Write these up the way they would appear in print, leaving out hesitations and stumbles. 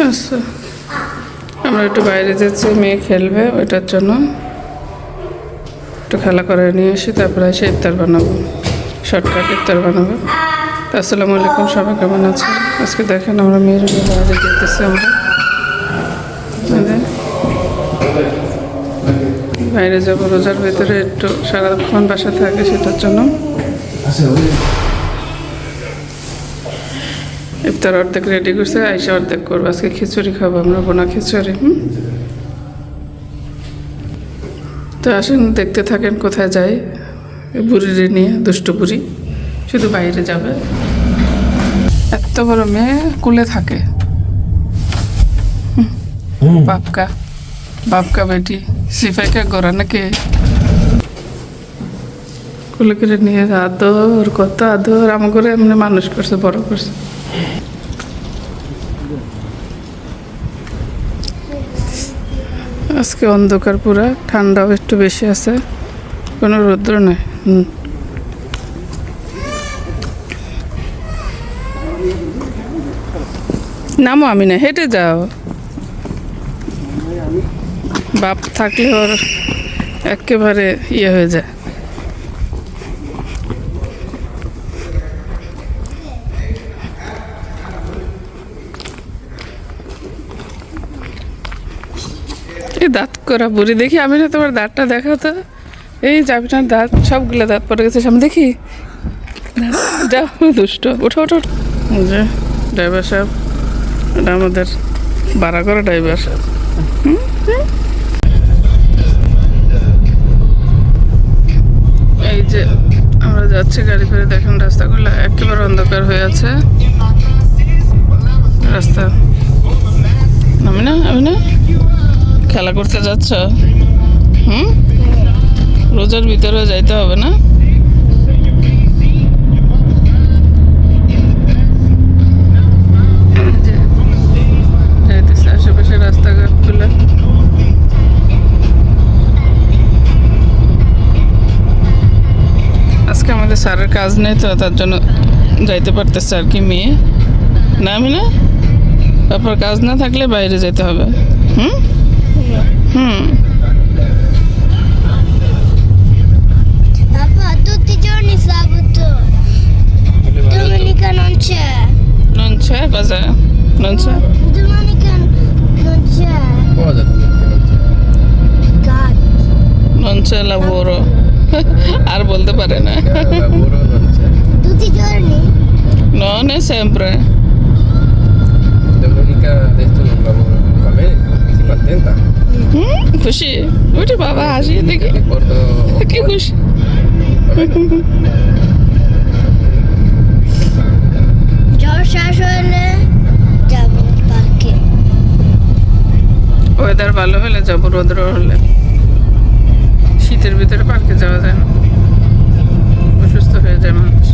আচ্ছা, আমরা একটু বাইরে যাচ্ছি, মেয়ে খেলবে, ওইটার জন্য একটু খেলা করে নিয়ে আসি, তারপরে এসে ইফতার বানাবো, শর্টকাট ইফতার বানাবো। তো আসসালামু আলাইকুম, সবাই কেমন আছে? আজকে দেখেন আমরা মেয়ের বাইরে যেতেছি, আমরা বাইরে যাবো রোজার ভেতরে, একটু সারাক্ষণ বাসা থাকে সেটার জন্য। ইফতার অর্ধেক রেডি করছে, আইসা অর্ধেক করবো। আজকে খিচুড়ি খাবো আমরা, বোনা খিচুড়ি। তো আসেন দেখতে থাকেন কোথায় যায় বুড়িরে নিয়ে, দুষ্টু বুড়ি শুধু বাইরে যাবে। এত বড় মেয়ে কুলে থাকে, বাপকা বাপকা বেটি সিফাইকা গোরা নাকি কুলে করে নিয়ে আদর, কত আদর আমার করে এমনি মানুষ করছে, বড় করছে। আজকে অন্ধকার পুরা, ঠান্ডাও একটু বেশি আছে, কোনো রৌদ্র নেই। নামো, আমি না, হেঁটে যাও। বাপ থাকলে ওর একেবারে ইয়ে হয়ে যায়। এই দাঁত করা বুড়ি দেখি, আমি না, তোমার দাঁতটা দেখাও তো। এই যাবি না, দাঁত সবগুলো দাঁত পড়ে গেছে সামনে, দেখি। যাও দুষ্ট, ওঠো ওঠো। যে ড্রাইভার সাহেব, এটা আমাদের ভাড়া করা ড্রাইভার। এই যে আমরা যাচ্ছি গাড়ি করে, দেখেন রাস্তাগুলো একেবারে অন্ধকার হয়ে আছে। রাস্তা আমি না খেলা করতে যাচ্ছ? রোজার ভিতরে যাইতে হবে না? যাইতেছে আশেপাশে রাস্তাঘাটগুলো। আজকে আমাদের স্যারের কাজ নেই তো, তার জন্য যাইতে পারতেছে আর কি মেয়ে। না আমি না, তারপর কাজ না থাকলে বাইরে যেতে হবে। Papà, tutti i giorni sabato. Domenica non c'è. Non c'è cosa? Non c'è? Domenica non c'è. Cosa domenica non c'è? Cazzo. Non c'è lavoro. আর বলতে পারে না। Lavoro non c'è. Tutti i giorni? Non è sempre. Domenica adesso non lavoro. Va bene? Si contenta? খুশি? ওরে বাবা, হাসি দেখি, Ti porto. কি খুশি। Va bene? জ্বর শেষ হলে যাবো পার্কে। ওয়েদার ভালো হলে যাবো, রোদ্র হলে। শীতের ভিতরে পার্কে যাওয়া যায় না, অসুস্থ হয়ে যায় মানুষ।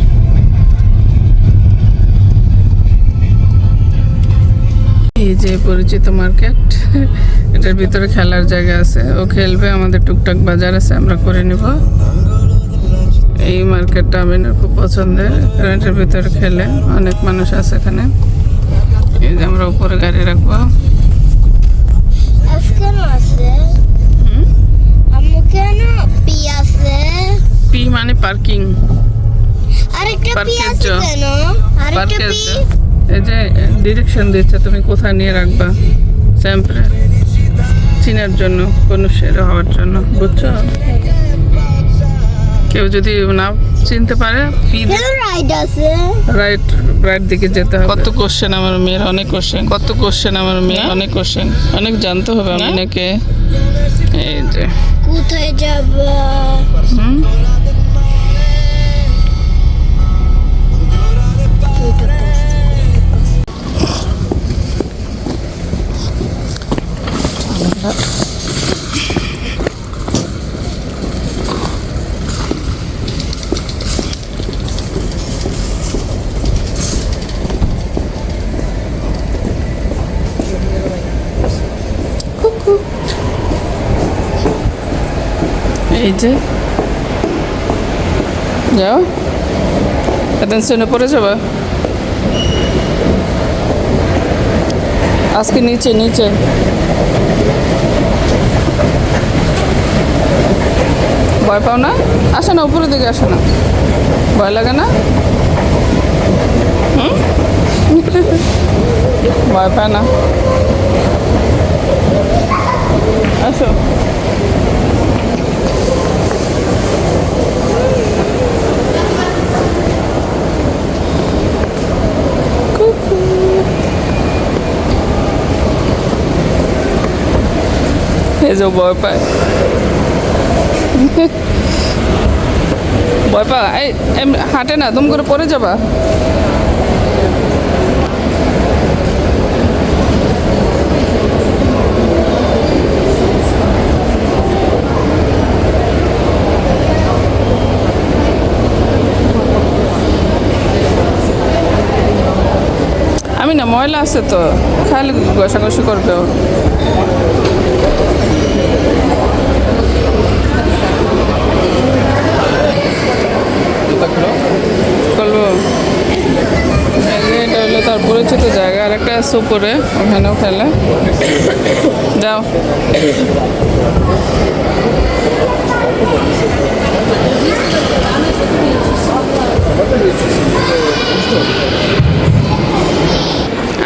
এই যে পরিচিত মার্কেট, এটার ভিতরে খেলার জায়গা আছে, ও খেলবে, আমাদের টুকটাক বাজার আছে, আমরা করে নিব। এই মার্কেটটা আমিনের খুব পছন্দের, কারণ এটার ভিতরে খেলে অনেক মানুষ আছে এখানে। এই যে আমরা উপরে গাড়ি রাখবো। কেন আছে? আম্মু কেন পি আছে? পি মানে পার্কিং, আরেকটা পি পার্কের আছে জন্য। কেন? আরেকটা পার্কের পি? এই যে ডিরেকশন দিচ্ছে, তুমি কোথায় নিয়ে রাখবা, স্যাম্পলে চিনার জন্য, কোনো সেরা হওয়ার জন্য, বুঝছো? কেউ যদি না চিনতে পারে, পি কেন রাইড আছে? রাইট রাইট দিকে যেতে হবে। কত কোশ্চেন আমার মেয়ের, অনেক কোশ্চেন, কত কোশ্চেন আমার মেয়ে, অনেক কোশ্চেন, অনেক জানতে হবে আমাকে। এই যে কোথায় যাব? এই যে যাও, অ্যাটেনশনে পড়ে যাবা। আজকে নিচে নিচে ভয় পাও না? আসে না, উপরের দিকে আসে না, ভয় লাগে না? হুম ভয় পায় না? আসো। এই যে ভয় পায়, ভয় পা। এই হাঁটে না, দুম করে পড়ে যাবা। আমি না, ময়লা আছে তো, খালি ঘষাঘষি করবে ও। করবো। এটা হলো তার পরিচিত জায়গা, আর একটা আছে উপরে, ওখানেও খেলে। যাও।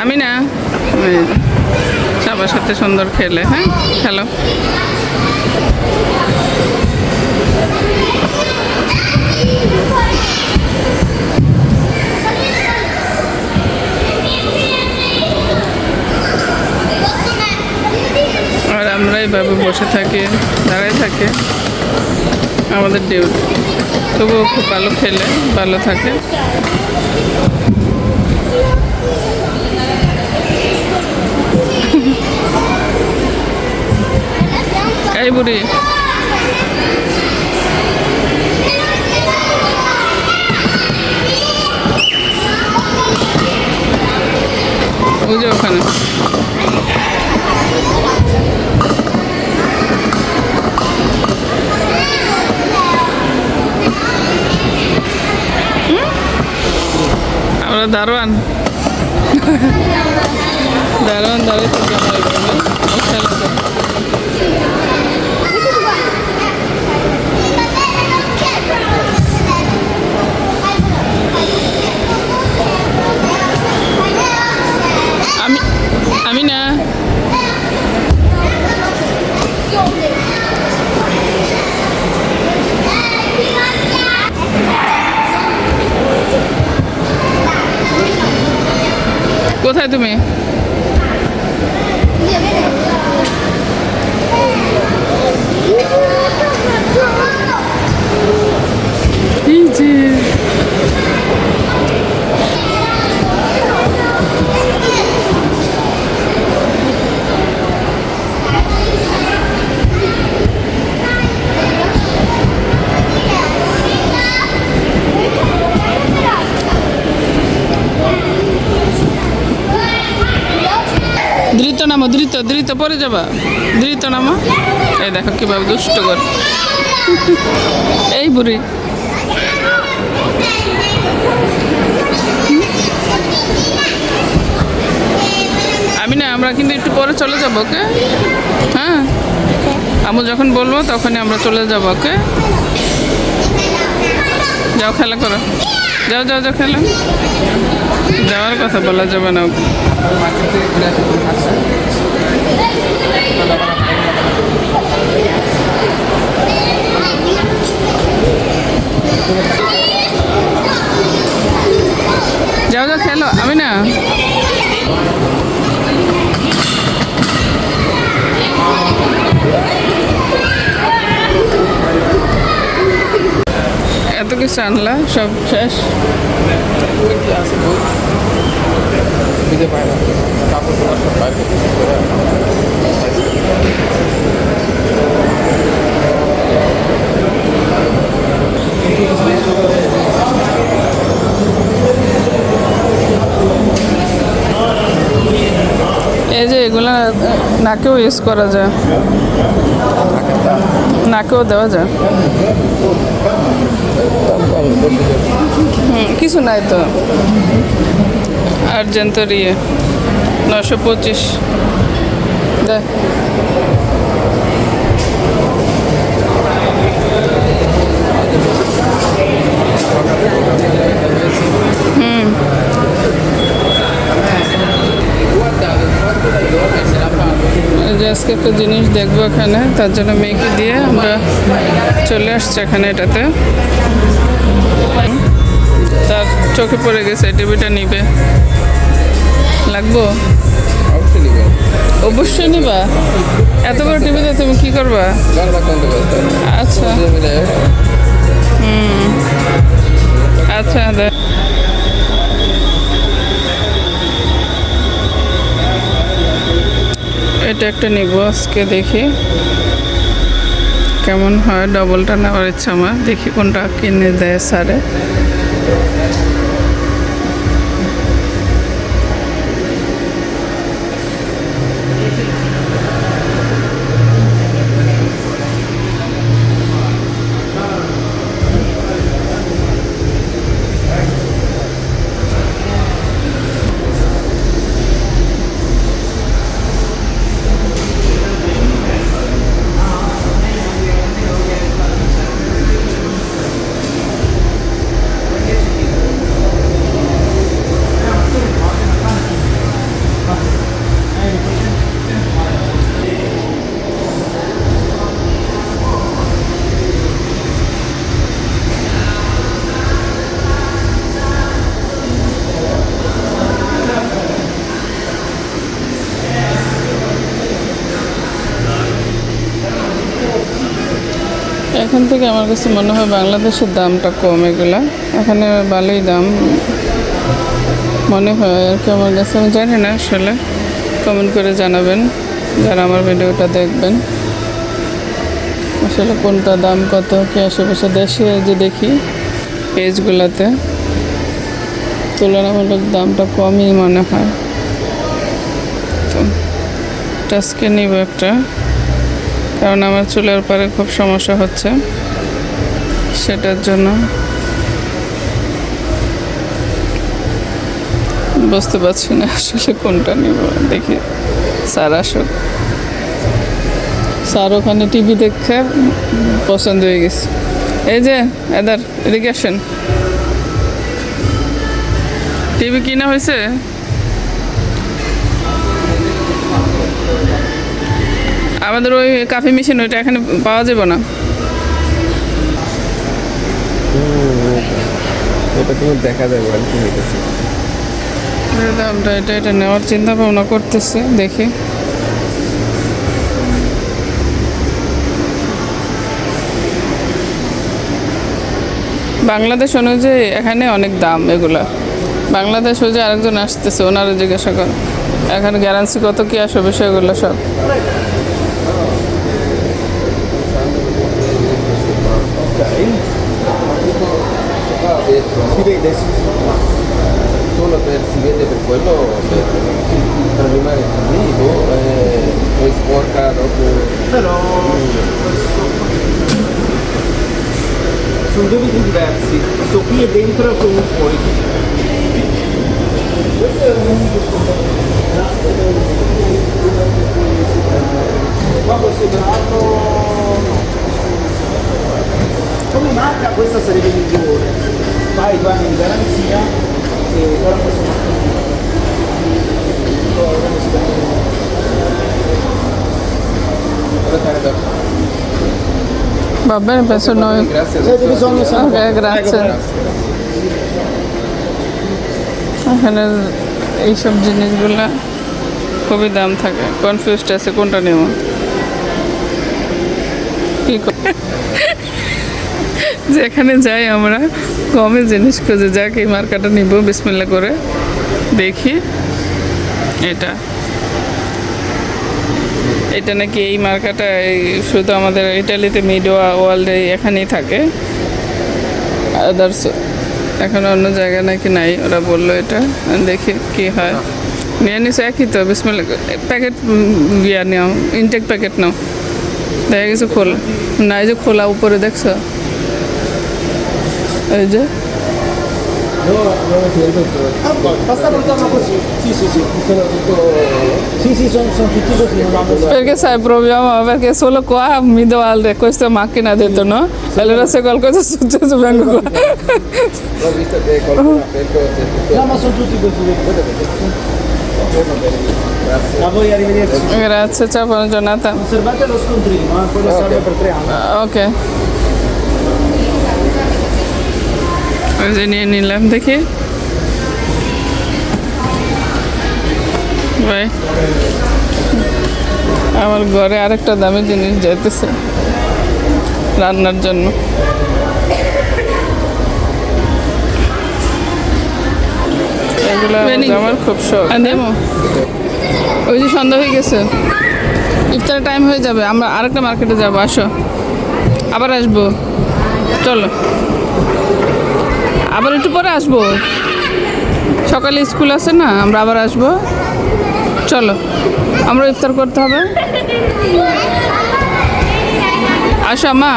আমি না, সবার সাথে সুন্দর খেলে। হ্যাঁ, খেলো। আর আমরা এইভাবে বসে থাকি, দাঁড়াই থাকি, আমাদের ডিউটি। তবুও খুব ভালো খেলে, ভালো থাকে। এই বুড়ি, ওই যে ওখানে। আমরা দারোয়ান দারোয়ান দাঁড়িয়ে থাকি আমার এখানে। আমি না, কোথায় তুমি? এই যে দ্রুত নামো, দ্রুত দ্রুত পরে যাবা, দ্রুত নামো। এই দেখো কিভাবে দুষ্ট কর। এই বুড়ি, আমি না, আমরা কিন্তু একটু পরে চলে যাবো, ওকে? হ্যাঁ, আমি যখন বলবো তখনই আমরা চলে যাবো, ওকে? যাও, খেলা করো, যাও যাও যাও, খেলো। যাওয়ার কথা বলা যাবে না ওকে। যাও যাও, খেলো। আমি না, এত কিছু আনলা, সব শেষ? এই যে এগুলা নাকেও ইউজ করা যায়, নাকেও দেওয়া যায়। কিছু নাই তো, আর্জেন্টের ইয়ে। 925 দেখ। এই যে আজকে একটা জিনিস দেখবো এখানে, তার জন্য মেয়েকে দিয়ে আমরা চলে আসছি এখানে এটাতে। তার চোখে পড়ে গেছে, টিভিটা নিবে। লাগবো? অবশ্যই নিবে। অবশ্যই নিবা। এত বড় টিভিতে তুমি কি করবা? Guarda quanto costa. আচ্ছা 2000 euro. আচ্ছা দেখ। এটা একটা নিব আজকে, দেখি কেমন হয়। ডবলটা নেওয়ার ইচ্ছা আমার, দেখি কোনটা কিনে দেয় স্যারে। এখান থেকে আমার কাছে মনে হয় বাংলাদেশের দামটা কম, এগুলা এখানে ভালোই দাম মনে হয় আর কি আমার কাছে। আমি জানি না আসলে, কমেন্ট করে জানাবেন যারা আমার ভিডিওটা দেখবেন আসলে কোনটা দাম কত কি। আশেপাশে দেশে যে দেখি পেজগুলোতে তুলনামূলক দামটা কমই মনে হয়। তো টাচকে নিব একটা, কারণ আমার চুলের পরে খুব সমস্যা হচ্ছে, সেটার জন্য বুঝতে পারছি না আসলে কোনটা নিব। দেখি স্যার আসুক, স্যার ওখানে টিভি দেখে পছন্দ হয়ে গেছে। এই যে এদার এদিকে আসেন, টিভি কিনা হয়েছে। আমাদের ওই কাফি মেশিন ওইটা এখানে পাওয়া যাবে না। এটা তুমি দেখা যাবে আর কি হইতেছে। দামটা এটা নেওয়ার চিন্তা ভাবনা করতেছি, দেখি। বাংলাদেশ অনুযায়ী এখানে অনেক দাম এগুলা। বাংলাদেশ অনুযায়ী আরেকজন আসতেছে, ওনারা জিজ্ঞাসা কর এখানে গ্যারান্টি কত কি আসবে সেগুলো সব। Si vede, solo si vede per quello, per rimane vivo e poi sporca dopo. Però sono due viti diversi, questo qui è dentro e quello fuori. Questo è un qua questo drago no. Come marca questa sarebbe migliore. Fai 2 anni di garanzia e ora questo marca Va bene, penso noi. Grazie. Se avete bisogno sempre. Ok, grazie. এখানে এইসব জিনিসগুলা খুবই দাম থাকে, confused আছে কোনটা নেব কি যেখানে যাই আমরা কমে জিনিস খুঁজে, যাক এই মার্কাটা নিব বিসমিল্লাহ করে দেখি। এটা নাকি এই মার্কাটা শুধু আমাদের ইটালিতে মিডোয়া ওয়ার্ল্ডে এখানেই থাকে, আদার্স এখন অন্য জায়গায় নাকি নাই। ওরা বললো এটা, দেখি কি হয়। নিয়ে নিছো একই তো, বিসমিল্লাহ প্যাকেট ইয়া নাও, ইনটেক প্যাকেট নাও। দেখা গেছে খোলা না, এই যে খোলা উপরে দেখছো, এই যে Dove si è tutto? Basta portarlo così. Sì, sì, sì. Sono tutto... Sì, sì, sono tutti così, non hanno... Perché sai, proviamo, perché solo qua mi do al questa macchina ha detto no? Allora se qualcosa è successo vengo qua. L'ho visto che qualcuno ha aperto c'è tutto... No, ma sono tutti così. Va bene, grazie. A voi, arrivederci. Grazie, ciao, buona giornata. Conservate lo scontrino, quello serve per 3 anni. ওকে ওই যে নিয়ে নিলাম দেখি ভাই আমার ঘরে আরেকটা দামি জিনিস যেতেছে রান্নার জন্য এগুলো আমার খুব শখ নেমো ওই যে সন্ধ্যা হয়ে গেছে ইফতারের টাইম হয়ে যাবে আমরা আরেকটা মার্কেটে যাবো আসো আবার আসবো চলো আবার একটু পরে আসবো সকালে স্কুল আছে না আমরা আবার আসবো চলো আমরা ইফতার করতে হবে আসো মা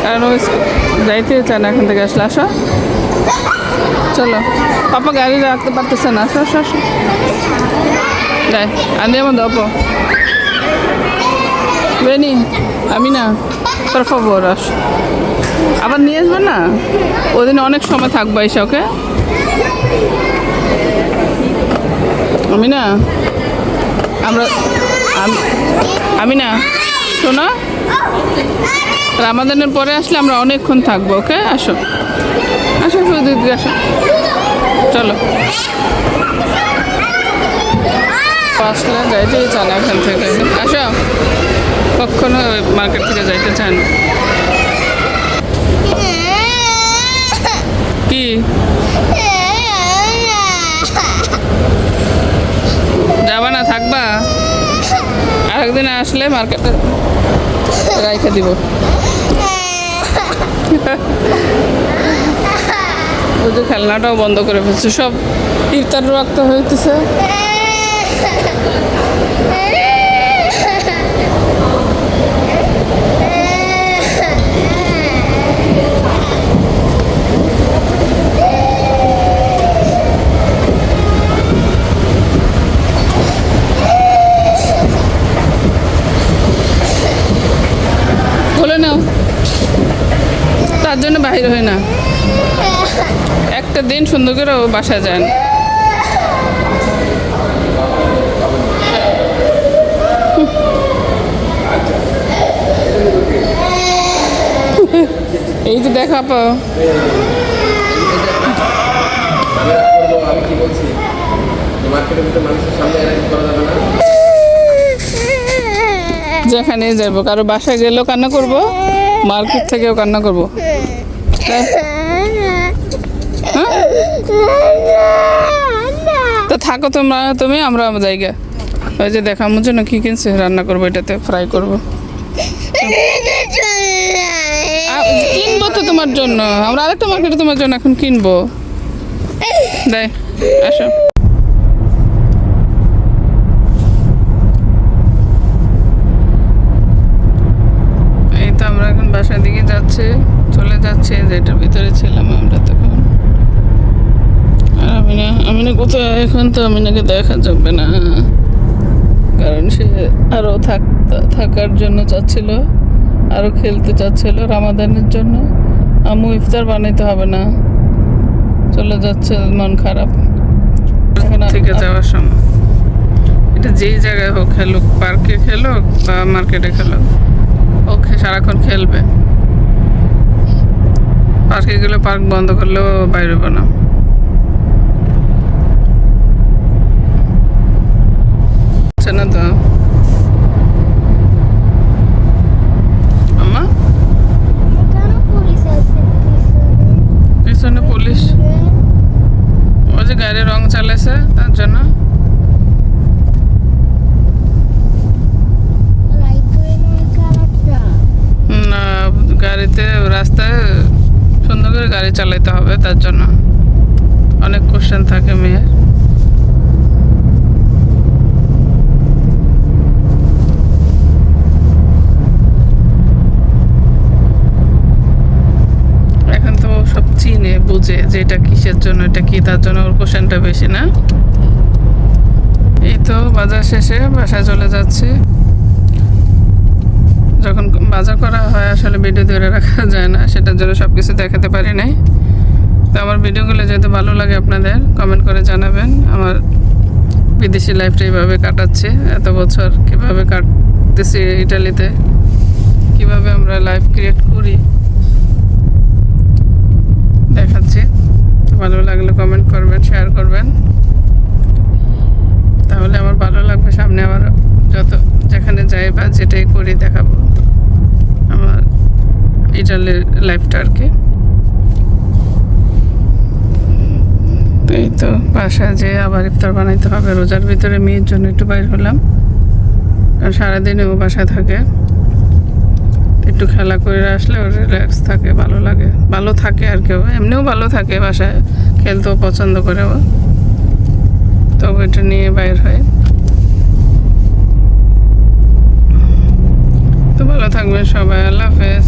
কারণ ও যাইতে চায় না এখান থেকে আসলে আসো চলো পাপা গাড়ি রাখতে পারতেছে না আসো আসো আসো যাই andiamo dopo Veni, Amina, per favore আসো আবার নিয়ে আসবে না ওদিন অনেক সময় থাকবো এসে ওকে আমিনা আমরা আমিনা শোনো রামাদানের পরে আসলে আমরা অনেকক্ষণ থাকবো ওকে আসো আসো আসো দিদি আসো চলো আসলে যাইতেই চান এখান থেকে আসো কখনো মার্কেট থেকে যাইতে চান কি যাবা না থাকবা আরেকদিন আসলে মার্কেটে রাইখে দিব ওই যে খেলনাটাও বন্ধ করে ফেলছে সব ইফতার রাখতে হইতেছে বলে নাও তার জন্য বাহির হয় না একটা দিন সুন্দর করে ও বাসা যান এই যে দেখা পাও আমি কি বলছি মার্কেটের ভিতরে মানুষের সামনে এরকম করা যাবে না যেখানে যাবো কারো বাসায় গেলেও কান্না করবো মার্কেট থেকেও কান্না করবো তো থাকো তুমি আমরা জায়গা ওই যে দেখা আমার জন্য কি কিনছে রান্না করবো এটাতে ফ্রাই করবো কিনবো তো তোমার জন্য আমরা আরেকটা মার্কেটে তোমার জন্য এখন কিনবো দেয় আসো এই তো আমরা এখন বাসার দিকে যাচ্ছি চলে যাচ্ছে যেটার ভিতরে ছিলাম আমরা তখন আর আমিনা কোথায় এখন তো আমিনাকে দেখা যাবে না কারণ সে আরও থাকার জন্য চাচ্ছিল আরও খেলতে চাচ্ছিল রামাদানের জন্য আম্মু ইফতার বানাইতে হবে না চলে যাচ্ছে মন খারাপ থেকে যাওয়ার সময় এটা যেই জায়গায় হোক খেলুক পার্কে খেলুক বা মার্কেটে খেলুক ও সারাক্ষণ খেলবে পার্কে গেলে পার্ক বন্ধ করলেও বাইরে হবে না না তো আম্মা পিছনে পুলিশ ওই যে গাড়ির রং চালাইছে তার জন্য না গাড়িতে রাস্তায় সুন্দর করে গাড়ি চালাইতে হবে তার জন্য অনেক কোশ্চেন থাকে মেয়ের বুঝে যে যে এটা কিসের জন্য, এটা কি তার জন্য ওর কোশ্চেনটা বেশি না। এই তো বাজার শেষে বাসায় চলে যাচ্ছি। যখন বাজার করা হয় আসলে ভিডিও ধরে রাখা যায় না, সেটার জন্য সব কিছু দেখাতে পারি নাই। তো আমার ভিডিওগুলো যেহেতু ভালো লাগে আপনাদের কমেন্ট করে জানাবেন আমার বিদেশি লাইফটা এইভাবে কাটাচ্ছি, এত বছর কীভাবে কাটতেছি ইটালিতে, কিভাবে আমরা লাইফ ক্রিয়েট করি দেখাচ্ছি। ভালো লাগলে কমেন্ট করবেন, শেয়ার করবেন, তাহলে আমার ভালো লাগবে। সামনে আবার যত যেখানে যাই বা যেটাই করি দেখাবো আমার ইটালির লাইফটা আর কি। তো এই তো বাসায় যেয়ে আবার ইফতার বানাইতে হবে। রোজার ভিতরে মেয়ের জন্য একটু বাইর হলাম, কারণ সারাদিনে ও বাসায় থাকে। একটু খেলা করে আসলে ওর রিল্যাক্স থাকে, ভালো লাগে, ভালো থাকে আর কেউ এমনিও ভালো থাকে, বাসায় খেলতেও পছন্দ করে ও। তো ওইটা নিয়ে বাইর হয়। তো ভালো থাকবেন সবাই, আল্লাহ হাফেজ।